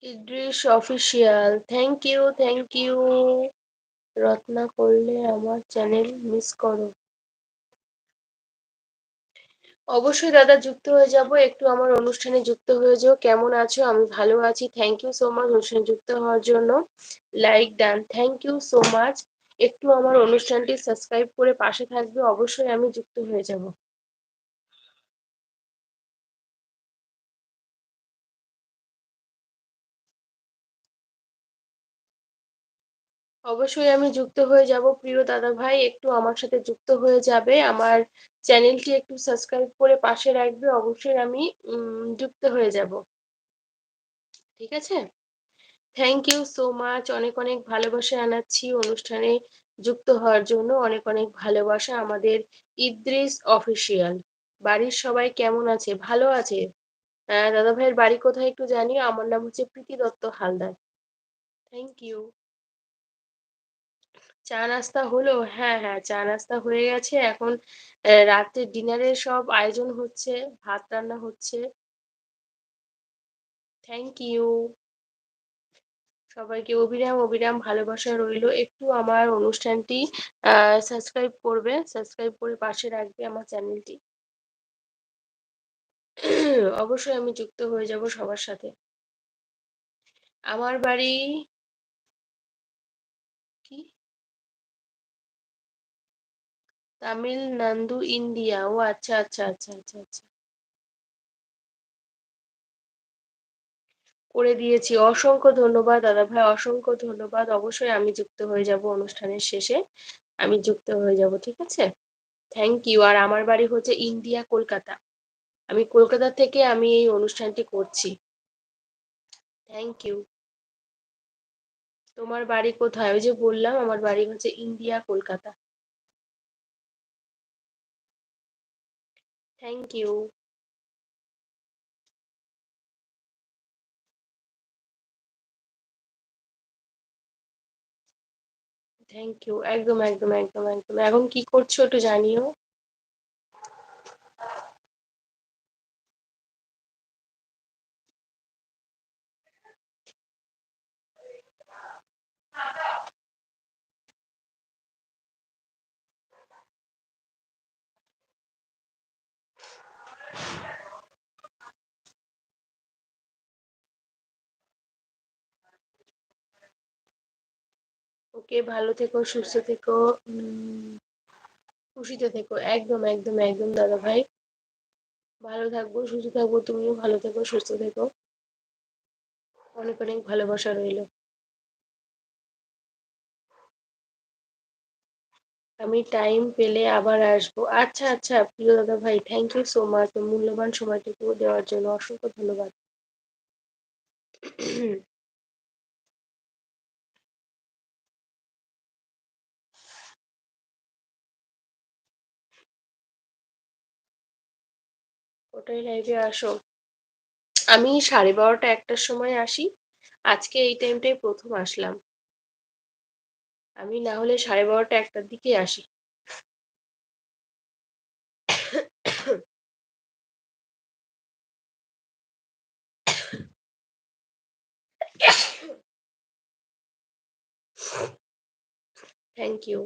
Idris official, thank you. রত্না করলে আমার চ্যানেল মিস করো। অবশ্যই দাদা, যুক্ত হয়ে যাব, একটু আমার অনুষ্ঠানে যুক্ত হয়ে যাও। কেমন আছো? আমি ভালো আছি, থ্যাংক ইউ সো মাচ অনুষ্ঠানে যুক্ত হওয়ার জন্য। Like done, thank you so much. একটু আমার অনুষ্ঠানটি সাবস্ক্রাইব করে পাশে থাকবে, অবশ্যই আমি যুক্ত হয়ে যাব। অবশ্যই আমি যুক্ত হয়ে যাব প্রিয় দাদা ভাই, একটু আমার সাথে যুক্ত হয়ে যাবে, আমার চ্যানেলটি একটু সাবস্ক্রাইব করে পাশে রাখবে, অবশ্যই আমি যুক্ত হয়ে যাব। ঠিক আছে, থ্যাংক ইউ সো মাচ, অনেক অনেক ভালোবাসা জানাচ্ছি অনুষ্ঠানে যুক্ত হওয়ার জন্য, অনেক অনেক ভালোবাসা আমাদের ইদ্রিস অফিসিয়াল। বাড়ির সবাই কেমন আছে? ভালো আছে? দাদা ভাইয়ের বাড়ি কোথায় একটু জানিও। আমার নাম হচ্ছে প্রীতি দত্ত হালদার। Thank you. চা নাস্তা হলো? হ্যাঁ হ্যাঁ, চা নাস্তা হয়ে গেছে। এখন রাতে ডিনারের সব আয়োজন হচ্ছে, ভাত রান্না হচ্ছে। Thank you. সবাইকে অবিরাম অবিরাম ভালোবাসা রইলো। একটু আমার অনুষ্ঠানটি সাবস্ক্রাইব করবে, সাবস্ক্রাইব করে পাশে রাখবে আমার চ্যানেলটি। অবশ্যই আমি যুক্ত হয়ে যাব সবার সাথে। আমার বাড়ি কি? তামিলনাড়ু, ইন্ডিয়া। ও আচ্ছা আচ্ছা আচ্ছা আচ্ছা আচ্ছা। করে দিয়েছি, অসংখ্য ধন্যবাদ দাদা ভাই, অসংখ্য ধন্যবাদ। অবশ্যই আমি যুক্ত হয়ে যাব অনুষ্ঠানের শেষে, আমি যুক্ত হয়ে যাব, ঠিক আছে। Thank you. আর আমার বাড়ি হচ্ছে ইন্ডিয়া, কলকাতা। আমি কলকাতা থেকে আমি এই অনুষ্ঠানটি করছি। Thank you. তোমার বাড়ি কোথায়? ওই যে বললাম আমার বাড়ি হচ্ছে India, Kolkata. Thank you. Thank you, একদম একদম একদম একদম। এখন কি করছো একটু জানিও। ওকে, ভালো থেকো, সুস্থ থেকো, খুশিতে থেকো, একদম একদম একদম দাদা ভাই। ভালো থাকবো, সুস্থ থাকবো, তুমিও ভালো থেকো, সুস্থ থেকো। অনেক অনেক ভালোবাসা রইলো। আমি টাইম পেলে আবার আসবো। আচ্ছা আচ্ছা প্রিয় দাদা ভাই, থ্যাংক ইউ সো মাচ মূল্যবান সময়টুকু দেওয়ার জন্য, অসংখ্য ধন্যবাদ। ওটাই লাইভে আসো। আমি 12:30 একটার সময় আসি। আজকে এই টাইমটাই প্রথম আসলাম। আমি না হলে 12:30 একটার দিকে আসি। Thank you.